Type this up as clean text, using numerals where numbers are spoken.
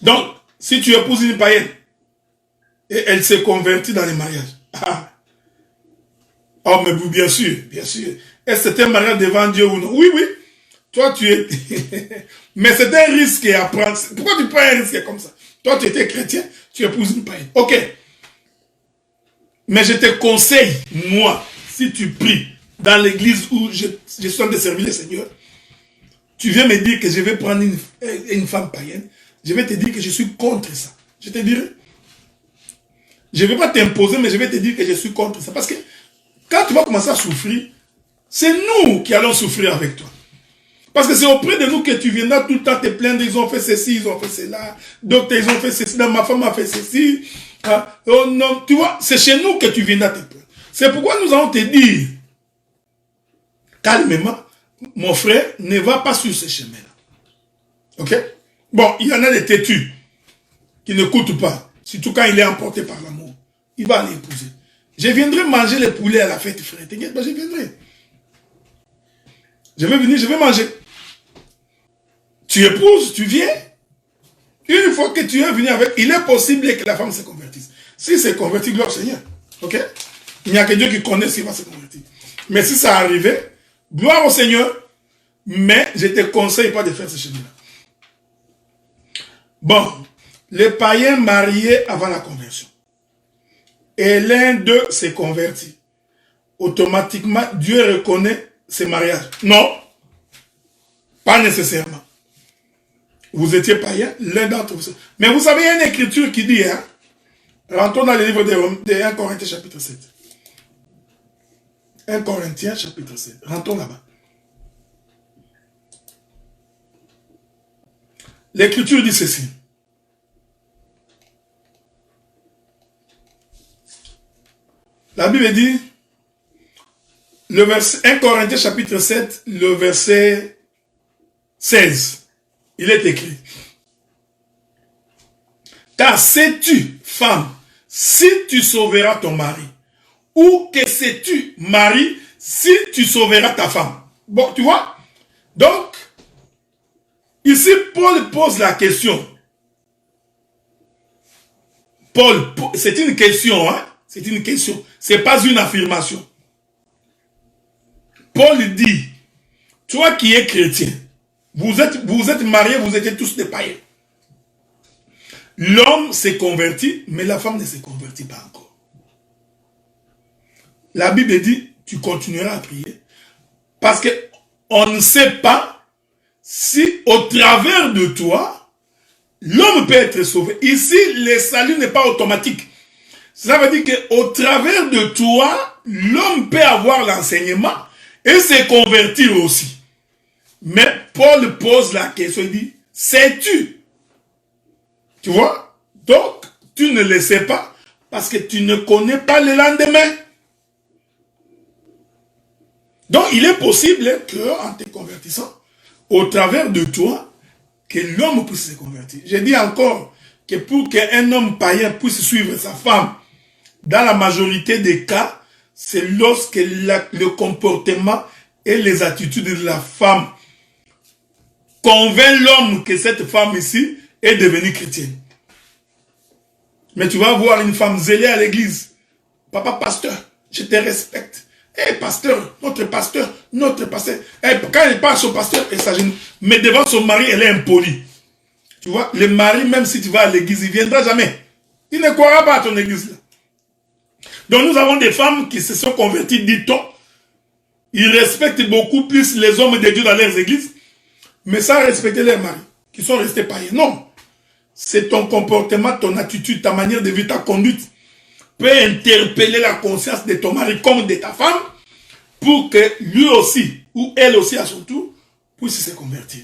Donc, si tu épouses une païenne, et elle s'est convertie dans les mariages. Ah. Oh, mais bien sûr, bien sûr. Est-ce que c'était un mariage devant Dieu ou non? Oui, oui. Toi, tu es... mais c'est un risque à prendre. Pourquoi tu prends un risque comme ça? Toi, tu étais chrétien, tu épouses une païenne. Ok. Mais je te conseille, moi, si tu pries dans l'église où je suis en train de servir le Seigneur, tu viens me dire que je vais prendre une femme païenne, je vais te dire que je suis contre ça. Je te dirai. Je ne vais pas t'imposer, mais je vais te dire que je suis contre ça. Parce que quand tu vas commencer à souffrir, c'est nous qui allons souffrir avec toi. Parce que c'est auprès de nous que tu viendras tout le temps te plaindre, ils ont fait ceci, ils ont fait cela, d'autres ils ont fait ceci, ma femme a fait ceci. Ah, oh non, tu vois, c'est chez nous que tu viendras te plaindre. C'est pourquoi nous allons te dire, calmement, mon frère, ne va pas sur ce chemin-là. Ok? Bon, il y en a des têtus qui n'écoutent pas, surtout quand il est emporté par l'amour. Il va aller épouser. Je viendrai manger les poulets à la fête, frère. T'inquiète pas, je viendrai. Je vais venir, je vais manger. Tu épouses, tu viens. Une fois que tu es venu avec, il est possible que la femme se convertisse. Si c'est converti, gloire au Seigneur. Ok? Il n'y a que Dieu qui connaît s'il va se convertir. Mais si ça arrivait, gloire au Seigneur, mais je ne te conseille pas de faire ce chemin-là. Bon, les païens mariés avant la conversion. Et l'un d'eux s'est converti. Automatiquement, Dieu reconnaît ce mariage. Non, pas nécessairement. Vous étiez païen, l'un d'entre vous. Mais vous savez, il y a une écriture qui dit, hein, rentrons dans le livre de 1 Corinthiens chapitre 7. 1 Corinthiens chapitre 7. Rentrons là-bas. L'écriture dit ceci. La Bible dit, le verset 1 Corinthiens chapitre 7, le verset 16. Il est écrit. Car sais-tu, femme, si tu sauveras ton mari, ou que sais-tu, mari, si tu sauveras ta femme. Bon, tu vois? Donc, ici, Paul pose la question. Paul, c'est une question, hein? C'est une question. C'est pas une affirmation. Paul dit, toi qui es chrétien, vous êtes mariés, vous étiez tous des païens. L'homme s'est converti, mais la femme ne s'est convertit pas encore. La Bible dit, tu continueras à prier. Parce qu'on ne sait pas si au travers de toi, l'homme peut être sauvé. Ici, le salut n'est pas automatique. Ça veut dire qu'au travers de toi, l'homme peut avoir l'enseignement et se convertir aussi. Mais Paul pose la question, il dit, sais-tu? Tu vois? Donc, tu ne le sais pas parce que tu ne connais pas le lendemain. Donc, il est possible qu'en te convertissant, au travers de toi, que l'homme puisse se convertir. Je dis encore que pour qu'un homme païen puisse suivre sa femme, dans la majorité des cas, c'est lorsque le comportement et les attitudes de la femme convainc l'homme que cette femme ici est devenue chrétienne. Mais tu vas voir une femme zélée à l'église. Papa pasteur, je te respecte. Eh pasteur, notre pasteur. Quand elle passe au pasteur, elle s'agit. Mais devant son mari, elle est impolie. Tu vois, le mari, même si tu vas à l'église, il ne viendra jamais. Il ne croira pas à ton église là. Donc nous avons des femmes qui se sont converties, dit-on. Ils respectent beaucoup plus les hommes de Dieu dans leurs églises, mais sans respecter leurs maris, qui sont restés païens. Non. C'est ton comportement, ton attitude, ta manière de vivre, ta conduite peut interpeller la conscience de ton mari comme de ta femme pour que lui aussi, ou elle aussi à son tour, puisse se convertir.